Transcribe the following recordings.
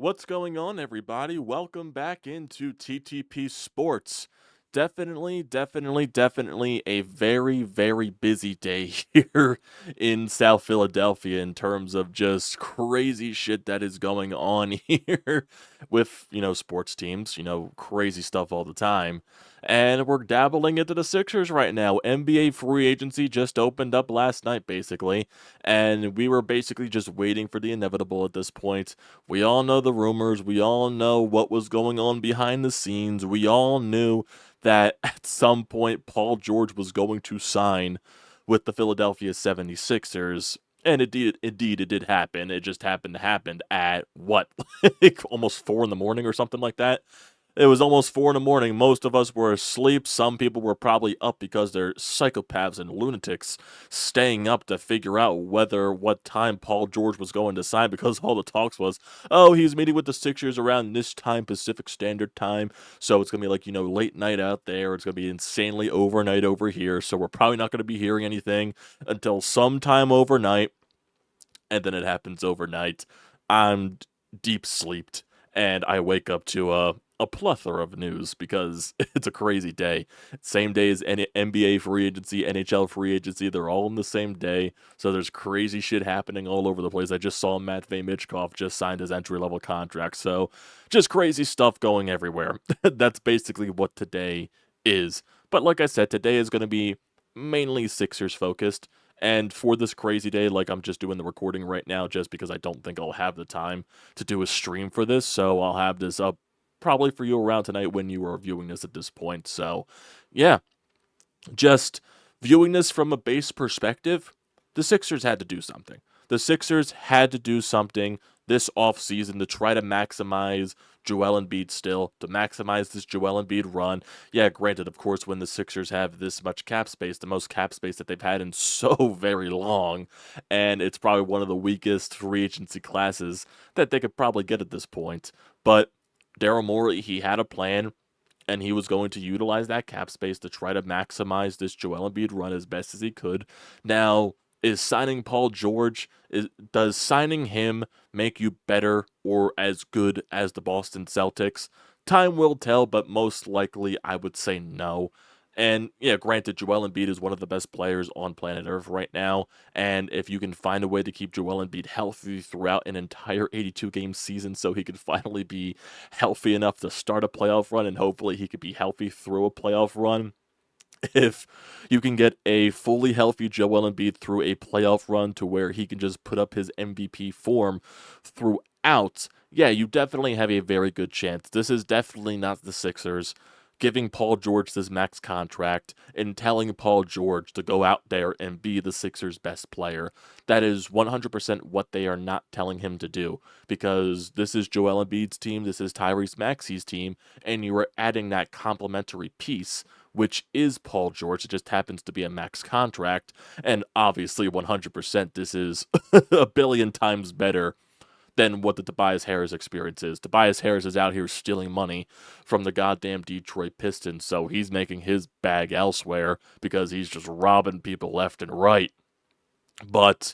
What's going on, everybody? Welcome back into TTP Sports. Definitely a very, very busy day here in South Philadelphia in terms of just crazy shit that is going on here with, sports teams, crazy stuff all the time. And we're dabbling into the Sixers right now. NBA free agency just opened up last night, basically. And we were basically just waiting for the inevitable at this point. We all know the rumors. We all know what was going on behind the scenes. We all knew that at some point Paul George was going to sign with the Philadelphia 76ers. And indeed, it did happen. It just happened to happen at what, like almost 4 in the morning or something like that. It was almost 4 in the morning. Most of us were asleep. Some people were probably up because they're psychopaths and lunatics staying up to figure out what time Paul George was going to sign, because all the talks was, oh, he's meeting with the Sixers around this time, Pacific Standard Time. So it's going to be like, late night out there. It's going to be insanely overnight over here. So we're probably not going to be hearing anything until sometime overnight. And then it happens overnight. I'm deep sleeped, and I wake up to a plethora of news because it's a crazy day. Same day as NBA free agency, NHL free agency, they're all in the same day. So there's crazy shit happening all over the place. I just saw Matvey Michkov just signed his entry-level contract. So just crazy stuff going everywhere. That's basically what today is. But like I said, today is going to be mainly Sixers focused. And for this crazy day, like I'm just doing the recording right now just because I don't think I'll have the time to do a stream for this. So I'll have this up probably for you around tonight when you are viewing this at this point. So, yeah, just viewing this from a base perspective, the Sixers had to do something. The Sixers had to do something this offseason to try to maximize Joel Embiid still, to maximize this Joel Embiid run. Yeah, granted, of course, when the Sixers have this much cap space, the most cap space that they've had in so very long, and it's probably one of the weakest free agency classes that they could probably get at this point. But Daryl Morey, he had a plan, and he was going to utilize that cap space to try to maximize this Joel Embiid run as best as he could. Now, is signing Paul George, does signing him make you better or as good as the Boston Celtics? Time will tell, but most likely I would say no. And yeah, granted, Joel Embiid is one of the best players on planet Earth right now. And if you can find a way to keep Joel Embiid healthy throughout an entire 82-game season so he could finally be healthy enough to start a playoff run, and hopefully he could be healthy through a playoff run, if you can get a fully healthy Joel Embiid through a playoff run to where he can just put up his MVP form throughout, yeah, you definitely have a very good chance. This is definitely not the Sixers giving Paul George this max contract and telling Paul George to go out there and be the Sixers' best player. That is 100% what they are not telling him to do, because this is Joel Embiid's team, this is Tyrese Maxey's team, and you are adding that complementary piece, which is Paul George. It just happens to be a max contract, and obviously 100% this is a billion times better than what the Tobias Harris experience is. Tobias Harris is out here stealing money from the goddamn Detroit Pistons, so he's making his bag elsewhere because he's just robbing people left and right. But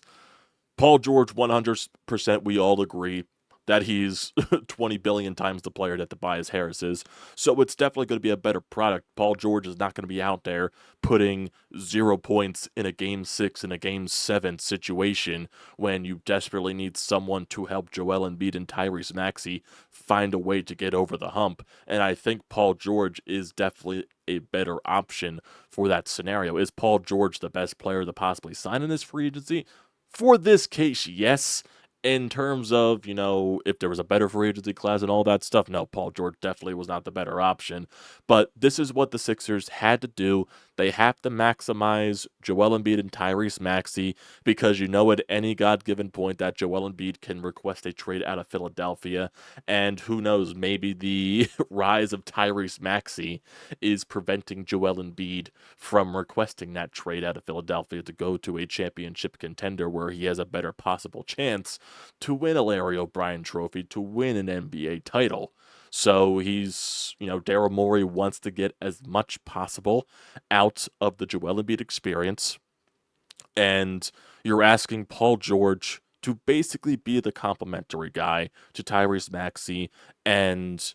Paul George, 100%, we all agree that he's 20 billion times the player that Tobias Harris is. So it's definitely going to be a better product. Paul George is not going to be out there putting 0 points in a Game 6 and a Game 7 situation when you desperately need someone to help Joel Embiid and Tyrese Maxey find a way to get over the hump. And I think Paul George is definitely a better option for that scenario. Is Paul George the best player to possibly sign in this free agency? For this case, yes. In terms of, if there was a better free agency class and all that stuff, no, Paul George definitely was not the better option. But this is what the Sixers had to do. They have to maximize Joel Embiid and Tyrese Maxey, because at any God-given point that Joel Embiid can request a trade out of Philadelphia. And who knows, maybe the rise of Tyrese Maxey is preventing Joel Embiid from requesting that trade out of Philadelphia to go to a championship contender where he has a better possible chance to win a Larry O'Brien trophy, to win an NBA title. So he's, Daryl Morey wants to get as much possible out of the Joel Embiid experience. And you're asking Paul George to basically be the complimentary guy to Tyrese Maxey and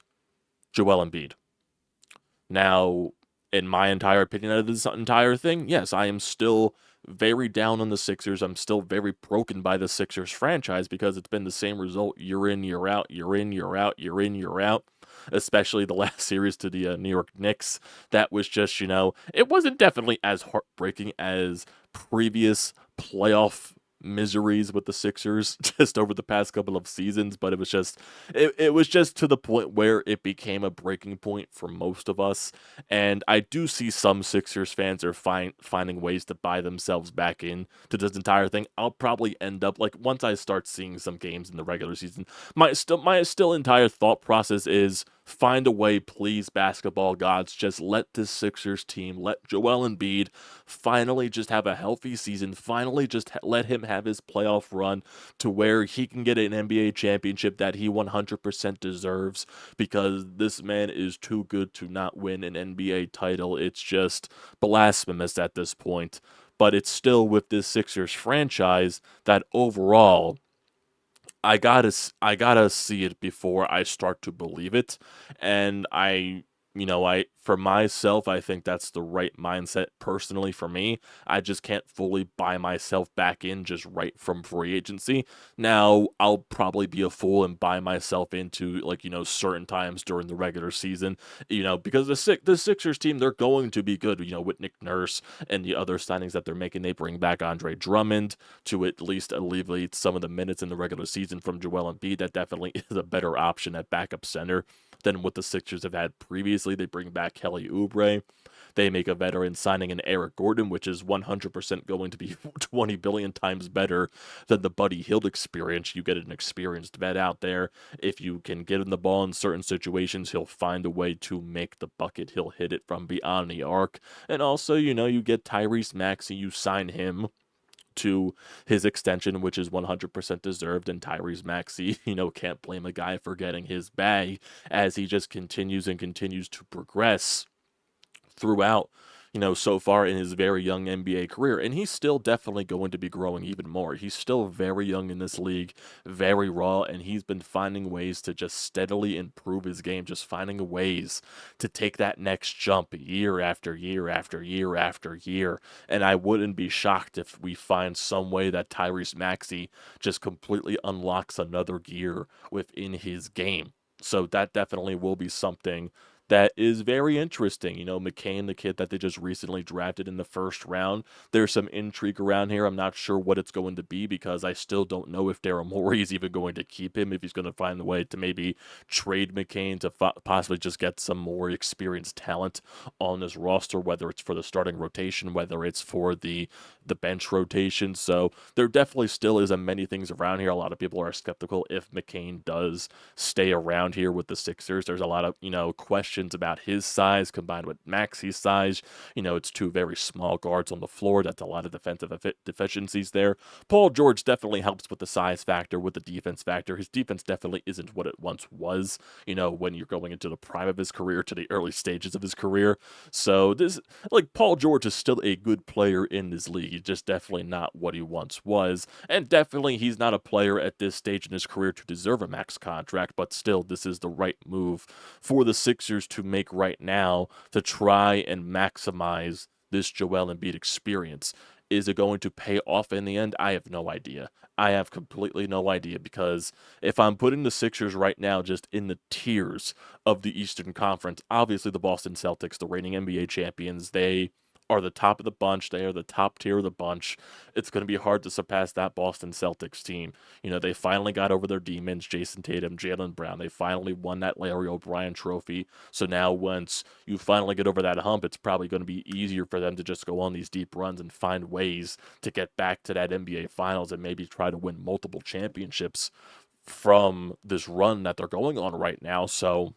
Joel Embiid. Now, in my entire opinion of this entire thing, yes, I am still very down on the Sixers. I'm still very broken by the Sixers franchise because it's been the same result year in, year out, year in, year out, year in, year out. Especially the last series to the New York Knicks. That was just, it wasn't definitely as heartbreaking as previous playoff miseries with the Sixers just over the past couple of seasons, but it was just to the point where it became a breaking point for most of us. And I do see some Sixers fans are finding ways to buy themselves back in to this entire thing. I'll probably end up like once I start seeing some games in the regular season, my entire thought process is find a way, please, basketball gods. Just let this Sixers team, let Joel Embiid finally just have a healthy season. Finally, just let him have his playoff run to where he can get an NBA championship that he 100% deserves because this man is too good to not win an NBA title. It's just blasphemous at this point. But it's still with this Sixers franchise that overall I gotta see it before I start to believe it, and I for myself, I think that's the right mindset personally for me. I just can't fully buy myself back in just right from free agency. Now, I'll probably be a fool and buy myself into like, certain times during the regular season, because the Sixers team, they're going to be good, with Nick Nurse and the other signings that they're making. They bring back Andre Drummond to at least alleviate some of the minutes in the regular season from Joel Embiid. That definitely is a better option at backup center than what the Sixers have had previously. They bring back Kelly Oubre. They make a veteran signing in Eric Gordon, which is 100% going to be 20 billion times better than the Buddy Hield experience. You get an experienced vet out there. If you can get him the ball in certain situations, he'll find a way to make the bucket. He'll hit it from beyond the arc. And also, you get Tyrese Maxey. You sign him to his extension, which is 100% deserved. And Tyrese Maxey, can't blame a guy for getting his bag as he just continues and continues to progress throughout, so far in his very young NBA career. And he's still definitely going to be growing even more. He's still very young in this league, very raw, and he's been finding ways to just steadily improve his game, just finding ways to take that next jump year after year after year after year. And I wouldn't be shocked if we find some way that Tyrese Maxey just completely unlocks another gear within his game. So that definitely will be something that is very interesting. McCain, the kid that they just recently drafted in the first round, there's some intrigue around here. I'm not sure what it's going to be because I still don't know if Daryl Morey is even going to keep him, if he's going to find a way to maybe trade McCain to possibly just get some more experienced talent on this roster, whether it's for the starting rotation, whether it's for the bench rotation. So there definitely still is many things around here. A lot of people are skeptical if McCain does stay around here with the Sixers. There's a lot of, questions about his size combined with Maxey's size. It's two very small guards on the floor. That's a lot of defensive deficiencies there. Paul George definitely helps with the size factor, with the defense factor. His defense definitely isn't what it once was, when you're going into the prime of his career to the early stages of his career. So Paul George is still a good player in this league. He's just definitely not what he once was. And definitely he's not a player at this stage in his career to deserve a max contract, but still this is the right move for the Sixers to make right now to try and maximize this Joel Embiid experience. Is it going to pay off in the end? I have no idea. I have completely no idea because if I'm putting the Sixers right now just in the tiers of the Eastern Conference, obviously the Boston Celtics, the reigning NBA champions, they are the top of the bunch. They are the top tier of the bunch. It's going to be hard to surpass that Boston Celtics team. They finally got over their demons, Jason Tatum, Jaylen Brown. They finally won that Larry O'Brien trophy. So now once you finally get over that hump, it's probably going to be easier for them to just go on these deep runs and find ways to get back to that NBA Finals and maybe try to win multiple championships from this run that they're going on right now. So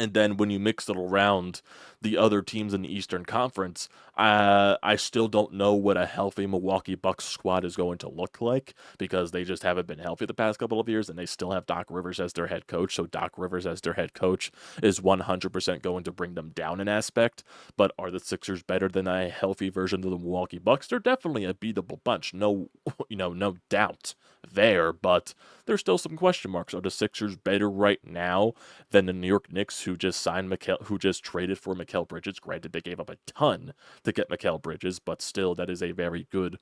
And then when you mix it around the other teams in the Eastern Conference, I still don't know what a healthy Milwaukee Bucks squad is going to look like because they just haven't been healthy the past couple of years, and they still have Doc Rivers as their head coach. So Doc Rivers as their head coach is 100% going to bring them down an aspect. But are the Sixers better than a healthy version of the Milwaukee Bucks? They're definitely a beatable bunch. No, no doubt there. But there's still some question marks. Are the Sixers better right now than the New York Knicks, who just traded for Mikal Bridges? Granted, they gave up a ton to get Mikal Bridges, but still, that is a very good,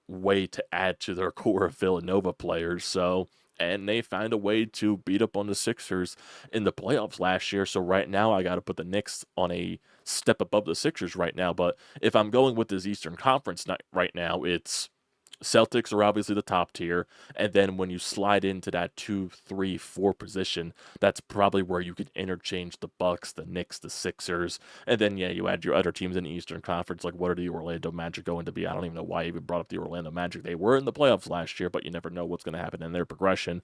way to add to their core of Villanova players. So, and they found a way to beat up on the Sixers in the playoffs last year. So right now, I got to put the Knicks on a step above the Sixers right now. But if I'm going with this Eastern Conference night right now, it's Celtics are obviously the top tier, and then when you slide into that 2, 3, 4 position, that's probably where you could interchange the Bucks, the Knicks, the Sixers, and then yeah, you add your other teams in the Eastern Conference. Like, what are the Orlando Magic going to be? I don't even know why I even brought up the Orlando Magic. They were in the playoffs last year, but you never know what's going to happen in their progression.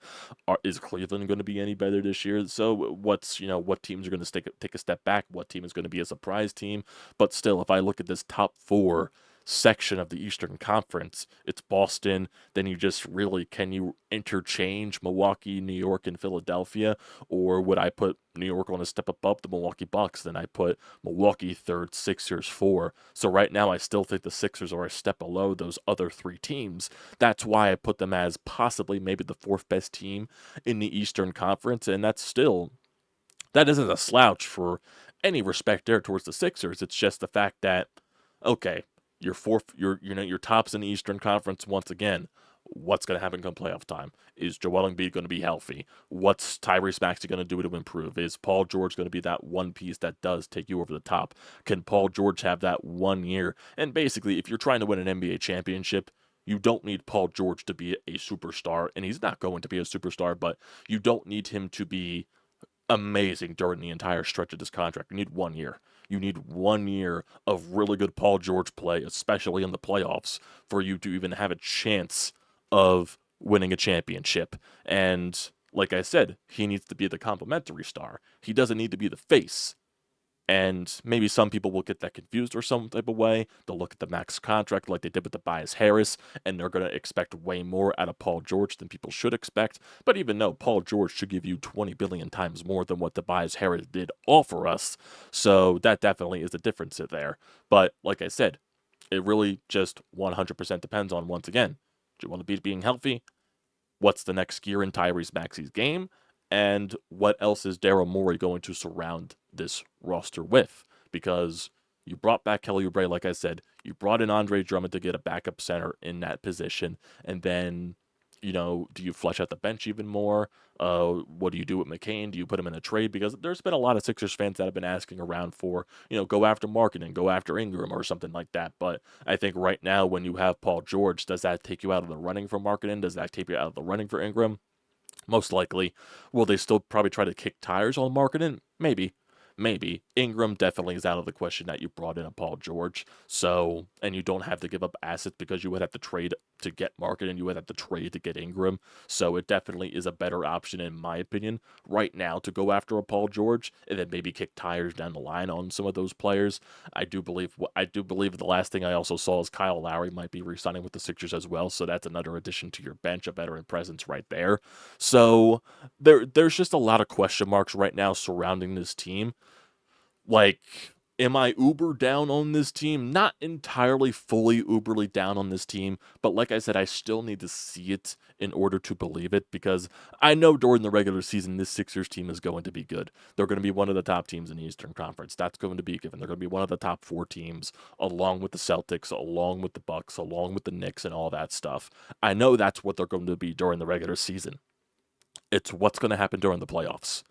Is Cleveland going to be any better this year? So what teams are going to take a step back? What team is going to be a surprise team? But still, if I look at this top four section of the Eastern Conference, it's Boston. Then you just really, can you interchange Milwaukee, New York, and Philadelphia? Or would I put New York on a step above the Milwaukee Bucks? Then I put Milwaukee third, Sixers four. So right now I still think the Sixers are a step below those other three teams. That's why I put them as possibly maybe the fourth best team in the Eastern Conference. And that isn't a slouch for any respect there towards the Sixers. It's just the fact that, okay, your fourth, your tops in the Eastern Conference once again. What's going to happen come playoff time? Is Joel Embiid going to be healthy? What's Tyrese Maxey going to do to improve? Is Paul George going to be that one piece that does take you over the top? Can Paul George have that 1 year? And basically, if you're trying to win an NBA championship, you don't need Paul George to be a superstar, and he's not going to be a superstar, but you don't need him to be amazing during the entire stretch of this contract. You need 1 year. You need 1 year of really good Paul George play, especially in the playoffs, for you to even have a chance of winning a championship. And like I said, he needs to be the complimentary star. He doesn't need to be the face. And maybe some people will get that confused or some type of way. They'll look at the max contract like they did with Tobias Harris, and they're going to expect way more out of Paul George than people should expect. But even though Paul George should give you 20 billion times more than what Tobias Harris did offer us, so that definitely is a difference there. But like I said, it really just 100% depends on, once again, do you want to be being healthy? What's the next gear in Tyrese Maxey's game? And what else is Daryl Morey going to surround this roster with? Because you brought back Kelly Oubre, like I said, you brought in Andre Drummond to get a backup center in that position, and then, do you flesh out the bench even more? What do you do with McCain? Do you put him in a trade? Because there's been a lot of Sixers fans that have been asking around for, go after Markkanen, go after Ingram or something like that. But I think right now, when you have Paul George, does that take you out of the running for Markkanen? Does that take you out of the running for Ingram? Most likely. Will they still probably try to kick tires on Markkanen? Maybe. Maybe. Ingram definitely is out of the question that you brought in a Paul George. So, and you don't have to give up assets because you would have to trade to get Markkanen. You would have to trade to get Ingram. So it definitely is a better option, in my opinion, right now to go after a Paul George and then maybe kick tires down the line on some of those players. I do believe the last thing I also saw is Kyle Lowry might be re-signing with the Sixers as well. So that's another addition to your bench, a veteran presence right there. So there's just a lot of question marks right now surrounding this team. Like, am I uber down on this team? Not entirely fully uberly down on this team, but like I said, I still need to see it in order to believe it, because I know during the regular season, this Sixers team is going to be good. They're going to be one of the top teams in the Eastern Conference. That's going to be given. They're going to be one of the top four teams, along with the Celtics, along with the Bucks, along with the Knicks, and all that stuff. I know that's what they're going to be during the regular season. It's what's going to happen during the playoffs.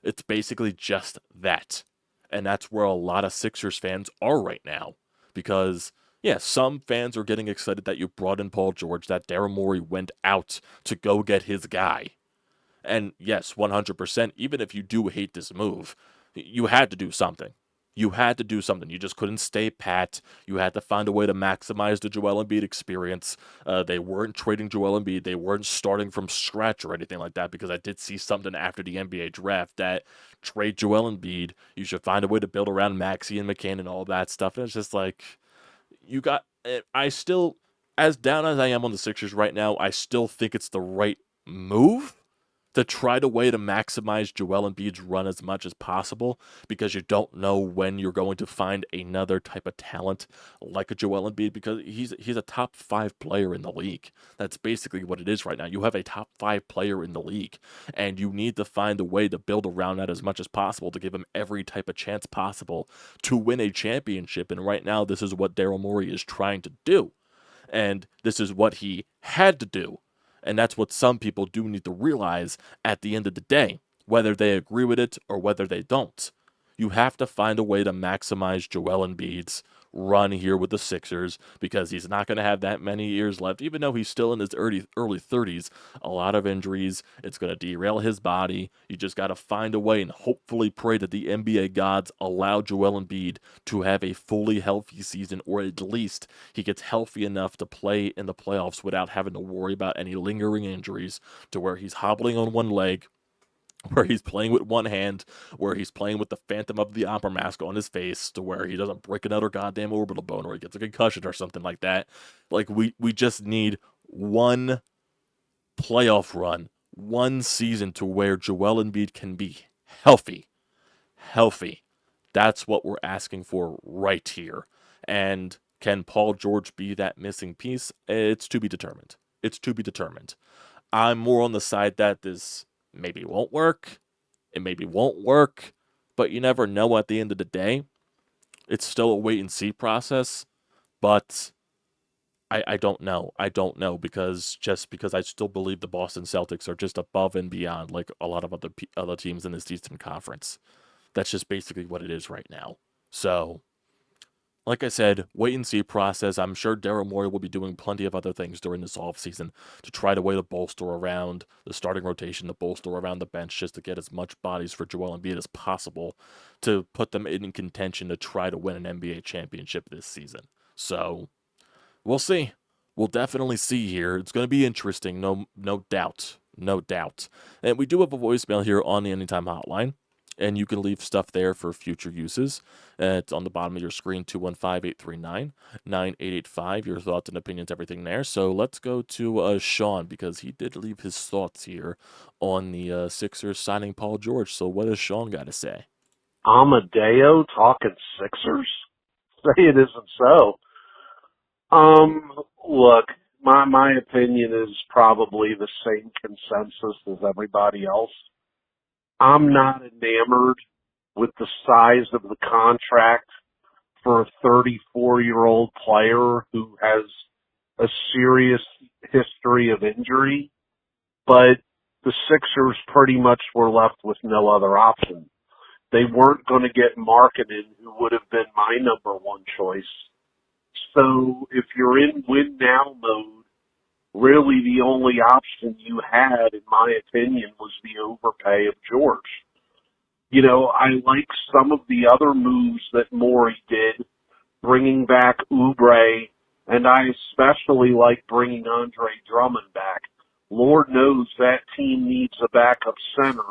It's basically just that. And that's where a lot of Sixers fans are right now. Because, yeah, some fans are getting excited that you brought in Paul George, that Daryl Morey went out to go get his guy. And yes, 100%, even if you do hate this move, you had to do something. You had to do something. You just couldn't stay pat. You had to find a way to maximize the Joel Embiid experience. They weren't trading Joel Embiid. They weren't starting from scratch or anything like that, because I did see something after the NBA draft that trade Joel Embiid. You should find a way to build around Maxey and McCann and all that stuff. And it's just like, you got. I still, as down as I am on the Sixers right now, I still think it's the right move to try to way to maximize Joel Embiid's run as much as possible, because you don't know when you're going to find another type of talent like a Joel Embiid, because he's a top 5 player in the league. That's basically what it is right now. You have a top 5 player in the league, and you need to find a way to build around that as much as possible to give him every type of chance possible to win a championship. And right now, this is what Daryl Morey is trying to do. And this is what he had to do. And that's what some people do need to realize at the end of the day, whether they agree with it or whether they don't. You have to find a way to maximize Joel Embiid's run here with the Sixers, because he's not going to have that many years left, even though he's still in his early 30s. A lot of injuries. It's going to derail his body. You just got to find a way and hopefully pray that the NBA gods allow Joel Embiid to have a fully healthy season, or at least he gets healthy enough to play in the playoffs without having to worry about any lingering injuries, to where he's hobbling on one leg, where he's playing with one hand, where he's playing with the Phantom of the Opera mask on his face, to where he doesn't break another goddamn orbital bone or he gets a concussion or something like that. Like, we just need one playoff run, one season to where Joel Embiid can be healthy. Healthy. That's what we're asking for right here. And can Paul George be that missing piece? It's to be determined. It's to be determined. I'm more on the side that this maybe won't work. It maybe won't work, but you never know at the end of the day. It's still a wait and see process, but I don't know. I don't know, because I still believe the Boston Celtics are just above and beyond like a lot of other teams in this Eastern Conference. That's just basically what it is right now. So, like I said, wait and see process. I'm sure Daryl Morey will be doing plenty of other things during this offseason to try to way to bolster around the starting rotation, to bolster around the bench, just to get as much bodies for Joel Embiid as possible, to put them in contention to try to win an NBA championship this season. So, we'll see. We'll definitely see here. It's going to be interesting, no doubt. No doubt. And we do have a voicemail here on the Anytime Hotline, and you can leave stuff there for future uses. It's on the bottom of your screen, 215-839-9885. Your thoughts and opinions, everything there. So let's go to Sean, because he did leave his thoughts here on the Sixers signing Paul George. So what does Sean got to say? Amadeo talking Sixers? Say it isn't so. Look, my opinion is probably the same consensus as everybody else. I'm not enamored with the size of the contract for a 34-year-old player who has a serious history of injury, but the Sixers pretty much were left with no other option. They weren't going to get Markkanen, who would have been my number one choice. So if you're in win-now mode, really the only option you had, in my opinion, was the overpay of George. You know, I like some of the other moves that Morey did, bringing back Oubre, and I especially like bringing Andre Drummond back. Lord knows that team needs a backup center,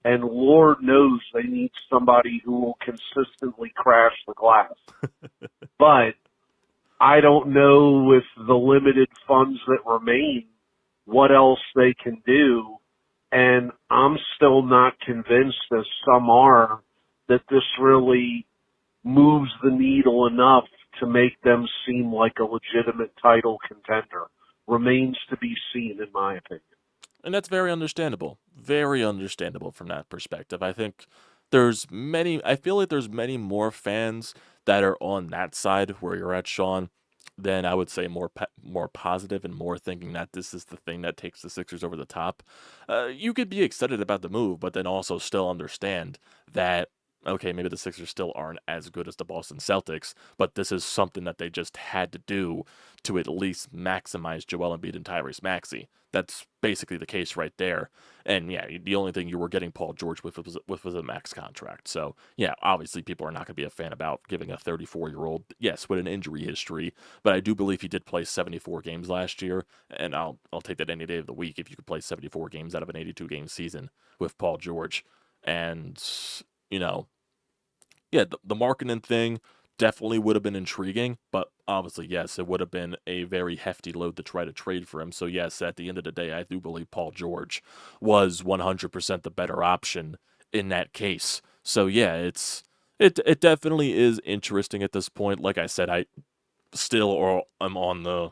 and Lord knows they need somebody who will consistently crash the glass. But I don't know, with the limited funds that remain, what else they can do. And I'm still not convinced, as some are, that this really moves the needle enough to make them seem like a legitimate title contender. Remains to be seen, in my opinion. And that's very understandable. Very understandable from that perspective. I feel like there's many more fans that are on that side where you're at, Sean, than I would say more positive and more thinking that this is the thing that takes the Sixers over the top. You could be excited about the move, but then also still understand that okay, maybe the Sixers still aren't as good as the Boston Celtics, but this is something that they just had to do to at least maximize Joel Embiid and Tyrese Maxey. That's basically the case right there. And yeah, the only thing you were getting Paul George with was a max contract. So yeah, obviously people are not going to be a fan about giving a 34-year-old, yes, with an injury history, but I do believe he did play 74 games last year, and I'll take that any day of the week if you could play 74 games out of an 82 game season with Paul George. And you know, yeah, the marketing thing definitely would have been intriguing, but obviously, yes, it would have been a very hefty load to try to trade for him. So, yes, at the end of the day, I do believe Paul George was 100% the better option in that case. So, yeah, it definitely is interesting at this point. Like I said, I still or I'm on the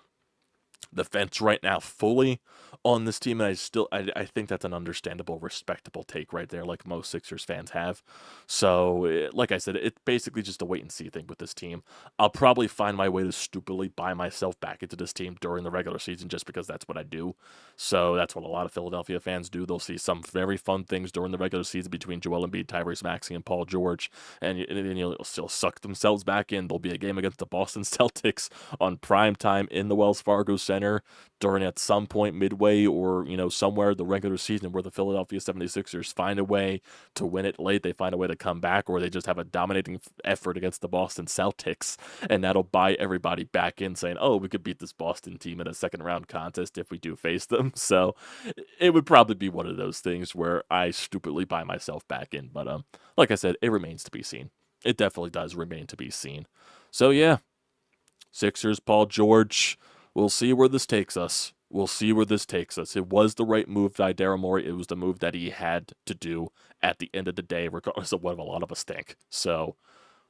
fence right now fully on this team, and I think that's an understandable, respectable take right there, like most Sixers fans have. So, like I said, it's basically just a wait and see thing with this team. I'll probably find my way to stupidly buy myself back into this team during the regular season just because that's what I do. So that's what a lot of Philadelphia fans do. They'll see some very fun things during the regular season between Joel Embiid, Tyrese Maxey, and Paul George, and then you'll still suck themselves back in. There'll be a game against the Boston Celtics on prime time in the Wells Fargo Center during at some point midway or somewhere the regular season where the Philadelphia 76ers find a way to win it late, they find a way to come back, or they just have a dominating effort against the Boston Celtics, and that'll buy everybody back in saying, oh, we could beat this Boston team in a second round contest if we do face them. So it would probably be one of those things where I stupidly buy myself back in, but like I said, it remains to be seen. It definitely does remain to be seen. So yeah, Sixers, Paul George. We'll see where this takes us. We'll see where this takes us. It was the right move by Daryl Morey. It was the move that he had to do at the end of the day, regardless of what a lot of us think. So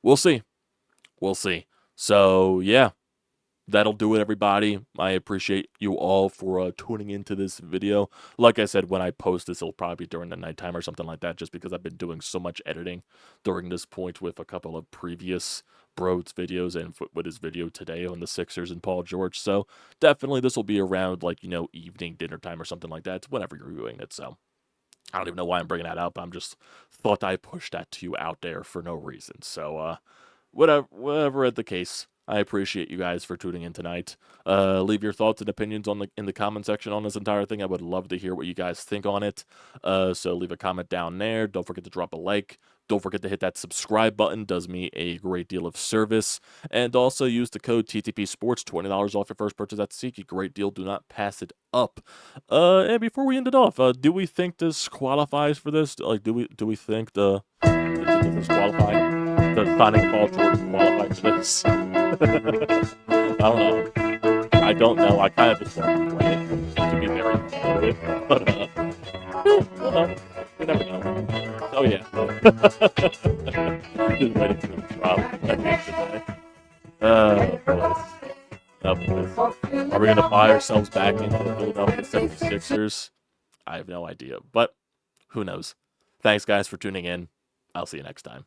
we'll see. We'll see. So yeah, that'll do it, everybody. I appreciate you all for tuning into this video. Like I said, when I post this, it'll probably be during the nighttime or something like that, just because I've been doing so much editing during this point with a couple of previous Brodes videos and with his video today on the Sixers and Paul George. So definitely this will be around evening dinner time or something like that. It's whenever you're doing it. So I don't even know why I'm bringing that up. I'm just thought I pushed that to you out there for no reason. So whatever the case, I appreciate you guys for tuning in tonight. Leave your thoughts and opinions in the comment section on this entire thing. I would love to hear what you guys think on it. So leave a comment down there. Don't forget to drop a like. Don't forget to hit that subscribe button. Does me a great deal of service. And also use the code TTPSPORTS, $20 off your first purchase at SeatGeek. Great deal. Do not pass it up. And before we end it off, do we think this qualifies for this? Like, do we think does this qualify? Does signing Paul George qualify for this? I don't know. I don't know. I kind of just want to play it to be very competitive. But, we'll know. You never know. So, yeah. Just waiting for them to drop at the end of the day. Boys. Are we going to buy ourselves back into the Philadelphia 76ers? I have no idea. But who knows? Thanks, guys, for tuning in. I'll see you next time.